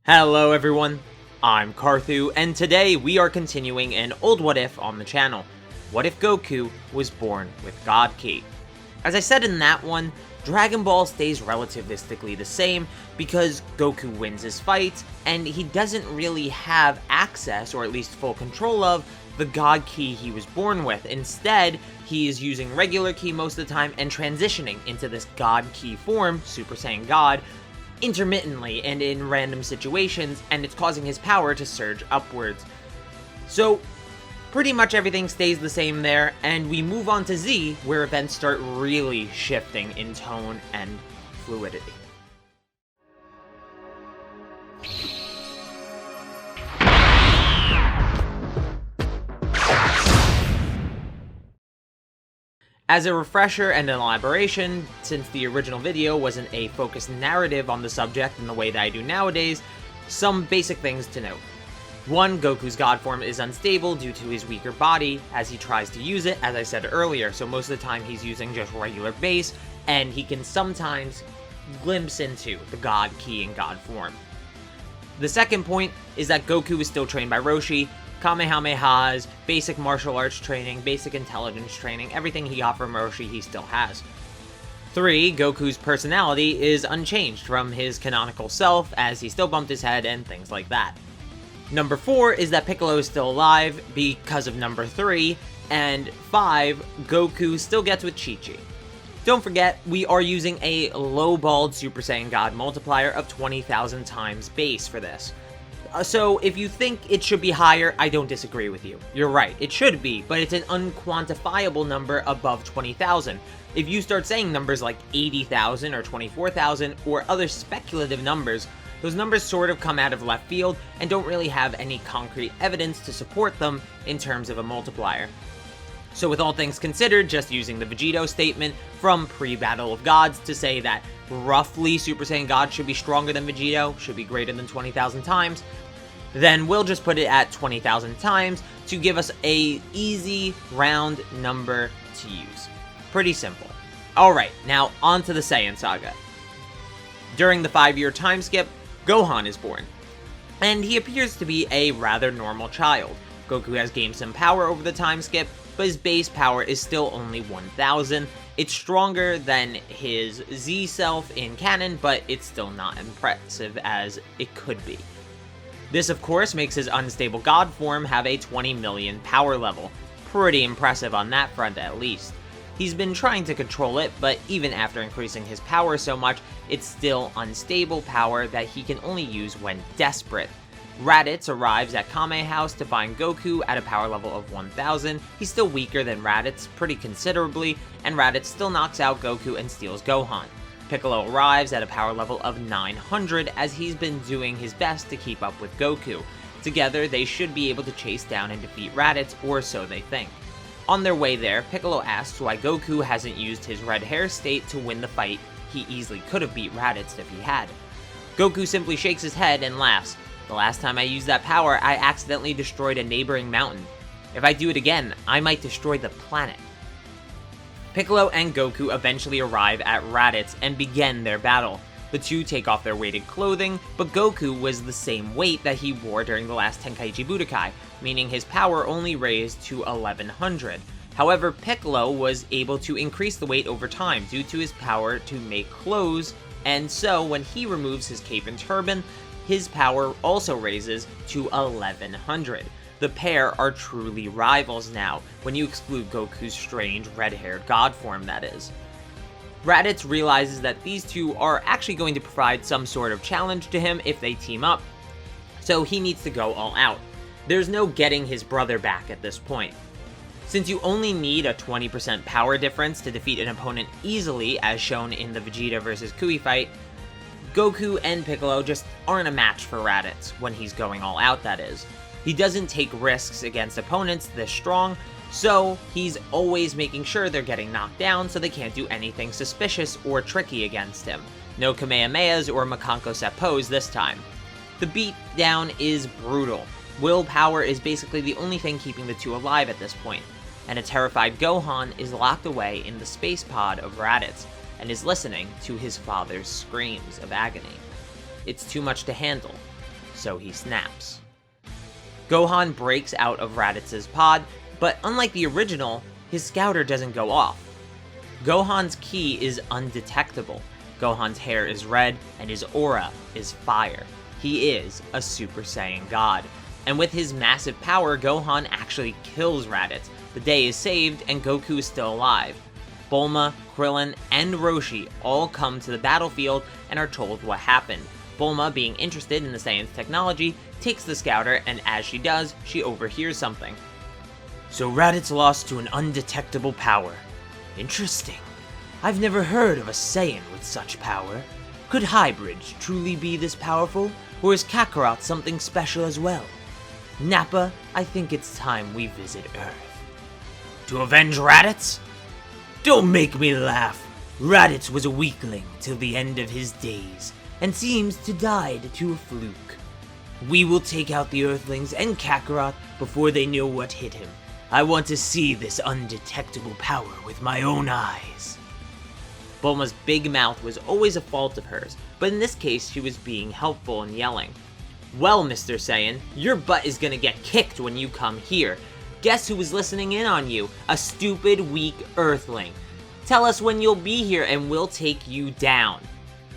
Hello everyone, I'm Carthu, and today we are continuing an old what if on the channel. What if Goku was born with God Ki? As I said in that one, Dragon Ball stays relativistically the same because Goku wins his fights, and he doesn't really have access, or at least full control of, the God Ki he was born with. Instead, he is using regular Ki most of the time and transitioning into this God Ki form, Super Saiyan God, intermittently and in random situations, and it's causing his power to surge upwards. So, pretty much everything stays the same there, and we move on to Z, where events start really shifting in tone and fluidity. As a refresher and an elaboration, since the original video wasn't a focused narrative on the subject in the way that I do nowadays, some basic things to note. 1. Goku's God form is unstable due to his weaker body as he tries to use it, as I said earlier, so most of the time he's using just regular base, and he can sometimes glimpse into the God Ki and God form. The second point is that Goku is still trained by Roshi. Kamehamehas, basic martial arts training, basic intelligence training, everything he got from Roshi he still has. 3. Goku's personality is unchanged from his canonical self, as he still bumped his head and things like that. Number 4 is that Piccolo is still alive because of number 3, and 5. Goku still gets with Chi-Chi. Don't forget, we are using a low-balled Super Saiyan God multiplier of 20,000 times base for this. So, if you think it should be higher, I don't disagree with you. You're right, it should be, but it's an unquantifiable number above 20,000. If you start saying numbers like 80,000 or 24,000 or other speculative numbers, those numbers sort of come out of left field and don't really have any concrete evidence to support them in terms of a multiplier. So with all things considered, just using the Vegito statement from pre-Battle of Gods to say that roughly Super Saiyan God should be stronger than Vegito, should be greater than 20,000 times, then we'll just put it at 20,000 times to give us a easy round number to use. Pretty simple. Alright, now on to the Saiyan Saga. During the 5-year time skip, Gohan is born, and he appears to be a rather normal child. Goku has gained some power over the time skip, but his base power is still only 1,000. It's stronger than his Z self in canon, but it's still not impressive as it could be. This, of course, makes his unstable God form have a 20 million power level. Pretty impressive on that front, at least. He's been trying to control it, but even after increasing his power so much, it's still unstable power that he can only use when desperate. Raditz arrives at Kame House to find Goku at a power level of 1000. He's still weaker than Raditz pretty considerably, and Raditz still knocks out Goku and steals Gohan. Piccolo arrives at a power level of 900 as he's been doing his best to keep up with Goku. Together, they should be able to chase down and defeat Raditz, or so they think. On their way there, Piccolo asks why Goku hasn't used his red hair state to win the fight. He easily could have beat Raditz if he had. Goku simply shakes his head and laughs. The last time I used that power, I accidentally destroyed a neighboring mountain. If I do it again, I might destroy the planet. Piccolo and Goku eventually arrive at Raditz and begin their battle. The two take off their weighted clothing, but Goku was the same weight that he wore during the last Tenkaichi Budokai, meaning his power only raised to 1100. However, Piccolo was able to increase the weight over time due to his power to make clothes, and so when he removes his cape and turban, his power also raises to 1100. The pair are truly rivals now, when you exclude Goku's strange red-haired god form, that is. Raditz realizes that these two are actually going to provide some sort of challenge to him if they team up, so he needs to go all out. There's no getting his brother back at this point. Since you only need a 20% power difference to defeat an opponent easily, as shown in the Vegeta vs. Kui fight, Goku and Piccolo just aren't a match for Raditz, when he's going all out, that is. He doesn't take risks against opponents this strong, so he's always making sure they're getting knocked down so they can't do anything suspicious or tricky against him. No Kamehamehas or Makanko Seppos this time. The beatdown is brutal. Willpower is basically the only thing keeping the two alive at this point, and a terrified Gohan is locked away in the space pod of Raditz, and is listening to his father's screams of agony. It's too much to handle. so he snaps. Gohan breaks out of Raditz's pod, but unlike the original, his scouter doesn't go off. Gohan's ki is undetectable. Gohan's hair is red, and his aura is fire. He is a Super Saiyan God. And with his massive power, Gohan actually kills Raditz. The day is saved, and Goku is still alive. Bulma, Krillin, and Roshi all come to the battlefield and are told what happened. Bulma, being interested in the Saiyan's technology, takes the scouter, and as she does, she overhears something. So Raditz lost to an undetectable power. Interesting. I've never heard of a Saiyan with such power. Could hybrids truly be this powerful, or is Kakarot something special as well? Nappa, I think it's time we visit Earth. To avenge Raditz? Don't make me laugh. Raditz was a weakling till the end of his days, and seems to died to a fluke. We will take out the Earthlings and Kakarot before they know what hit him. I want to see this undetectable power with my own eyes. Bulma's big mouth was always a fault of hers, but in this case she was being helpful and yelling. Well, Mr. Saiyan, your butt is gonna get kicked when you come here. Guess who was listening in on you? A stupid, weak Earthling. Tell us when you'll be here and we'll take you down.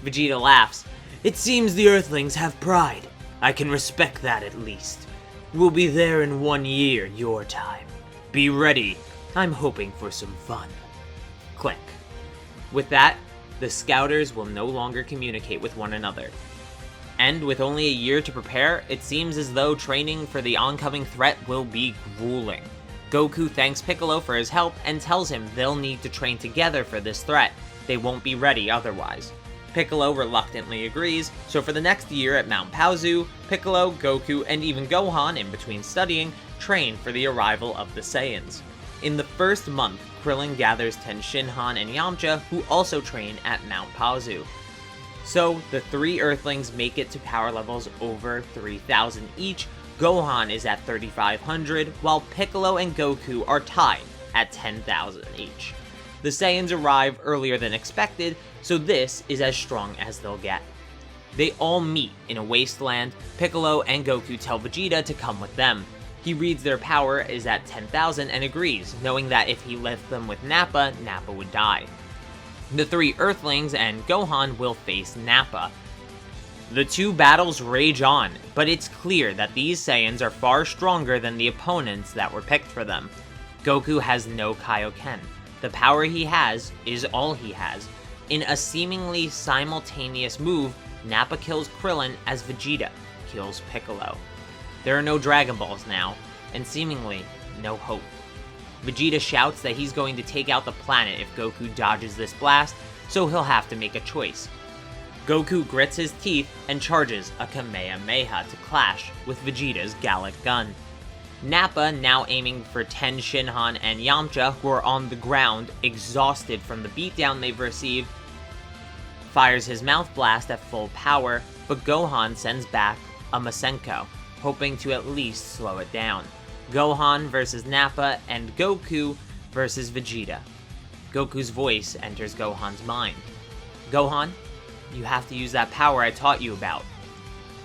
Vegeta laughs. It seems the Earthlings have pride. I can respect that at least. We'll be there in 1 year, your time. Be ready. I'm hoping for some fun. Click. With that, the Scouters will no longer communicate with one another. And with only a year to prepare, it seems as though training for the oncoming threat will be grueling. Goku thanks Piccolo for his help and tells him they'll need to train together for this threat. They won't be ready otherwise. Piccolo reluctantly agrees, so for the next year at Mount Paozu, Piccolo, Goku, and even Gohan, in between studying, train for the arrival of the Saiyans. In the first month, Krillin gathers Tenshinhan and Yamcha, who also train at Mount Paozu. So, the 3 Earthlings make it to power levels over 3,000 each. Gohan is at 3,500, while Piccolo and Goku are tied at 10,000 each. The Saiyans arrive earlier than expected, so this is as strong as they'll get. They all meet in a wasteland. Piccolo and Goku tell Vegeta to come with them. He reads their power is at 10,000 and agrees, knowing that if he left them with Nappa, Nappa would die. The 3 Earthlings and Gohan will face Nappa. The 2 battles rage on, but it's clear that these Saiyans are far stronger than the opponents that were picked for them. Goku has no Kaioken. The power he has is all he has. In a seemingly simultaneous move, Nappa kills Krillin as Vegeta kills Piccolo. There are no Dragon Balls now, and seemingly no hope. Vegeta shouts that he's going to take out the planet if Goku dodges this blast, so he'll have to make a choice. Goku grits his teeth and charges a Kamehameha to clash with Vegeta's Gallic Gun. Nappa, now aiming for Tenshinhan and Yamcha, who are on the ground, exhausted from the beatdown they've received, fires his mouth blast at full power, but Gohan sends back a Masenko, hoping to at least slow it down. Gohan versus Nappa, and Goku versus Vegeta. Goku's voice enters Gohan's mind. Gohan, you have to use that power I taught you about.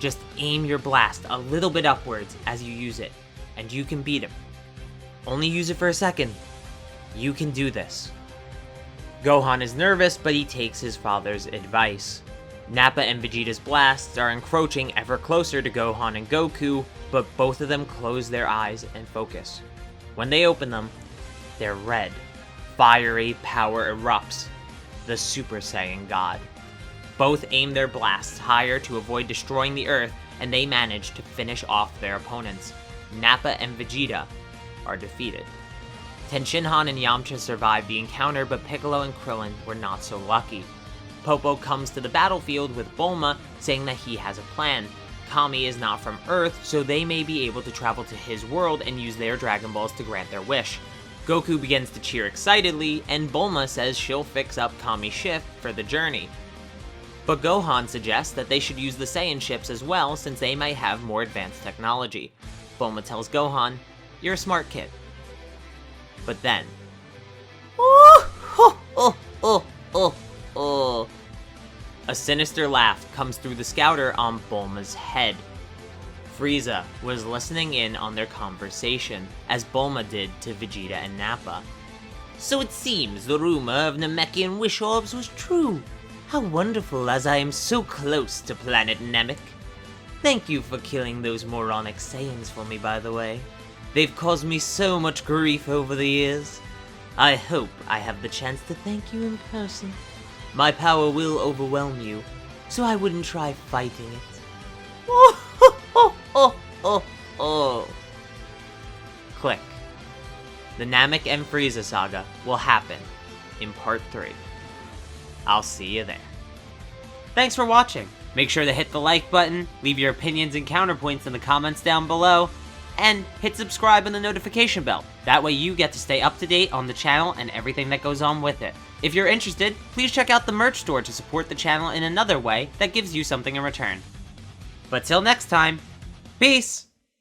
Just aim your blast a little bit upwards as you use it, and you can beat him. Only use it for a second. You can do this. Gohan is nervous, but he takes his father's advice. Nappa and Vegeta's blasts are encroaching ever closer to Gohan and Goku, but both of them close their eyes and focus. When they open them, they're red. Fiery power erupts. The Super Saiyan God. Both aim their blasts higher to avoid destroying the Earth, and they manage to finish off their opponents. Nappa and Vegeta are defeated. Tenshinhan and Yamcha survived the encounter, but Piccolo and Krillin were not so lucky. Popo comes to the battlefield with Bulma, saying that he has a plan. Kami is not from Earth, so they may be able to travel to his world and use their Dragon Balls to grant their wish. Goku begins to cheer excitedly, and Bulma says she'll fix up Kami's ship for the journey. But Gohan suggests that they should use the Saiyan ships as well, since they might have more advanced technology. Bulma tells Gohan, "You're a smart kid." But then... A sinister laugh comes through the scouter on Bulma's head. Frieza was listening in on their conversation, as Bulma did to Vegeta and Nappa. "So it seems the rumor of Namekian wish orbs was true. How wonderful, as I am so close to planet Namek. Thank you for killing those moronic Saiyans for me, by the way. They've caused me so much grief over the years. I hope I have the chance to thank you in person. My power will overwhelm you, so I wouldn't try fighting it." Click. The Namek and Frieza saga will happen in part 3. I'll see you there. Thanks for watching. Make sure to hit the like button, leave your opinions and counterpoints in the comments down below, and hit subscribe and the notification bell. That way you get to stay up to date on the channel and everything that goes on with it. If you're interested, please check out the merch store to support the channel in another way that gives you something in return. But till next time, peace!